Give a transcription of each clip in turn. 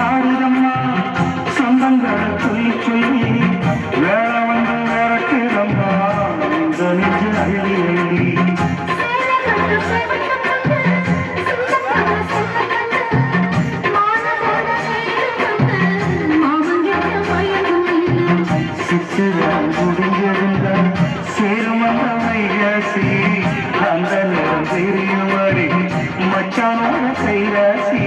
ஆடுதம்மா சொந்தங்களை சொல்லி சொல்லி வேலை வந்து விரட்டுதம்மா இந்த நெஞ்சு அள்ளி அள்ளி சித்திரம் முடிஞ்சதுங்க சேருமந்த மையாசி அந்த நேரம் தெரியும் வரை மச்சானோட கைராசி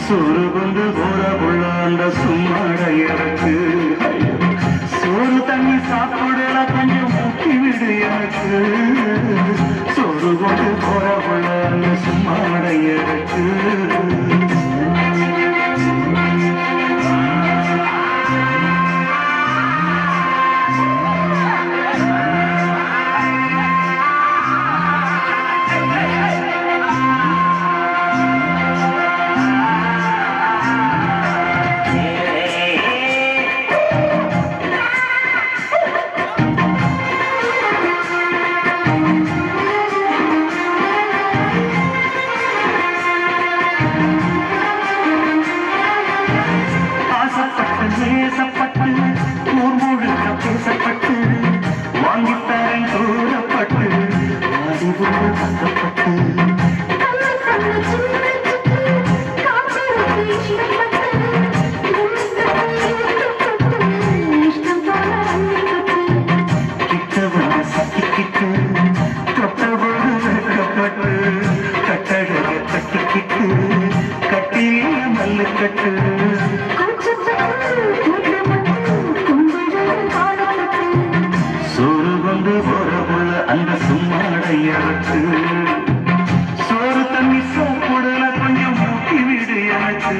சோறு கொண்டு போற புள்ள அந்த சும்மாட எனக்கு சோறு தண்ணி சாப்பிடல கொஞ்சம் முக்கி விடு எனக்கு சோறு கொண்டு போற புள்ள அந்த சும்மாட எனக்கு நேசப்பட்டு ஊர் முழுக்க பேசப்பட்டு வாங்கித்தரன் கூறப்பட்டு அறிவுகள் தங்கப்பட்டு கிட்டவங்க சத்திக்கிட்டு தொட்டவோடு வைக்கப்பட்டு கட்டழக தட்டிக்கிட்டு கட்டிலே மல்லுக்கட்டு சோறு கொண்டு போறவுள்ள அந்த சும்மாடையற்கு சோறு தண்ணி சாப்பிடல கொஞ்சம் மூக்கி விடு எனக்கு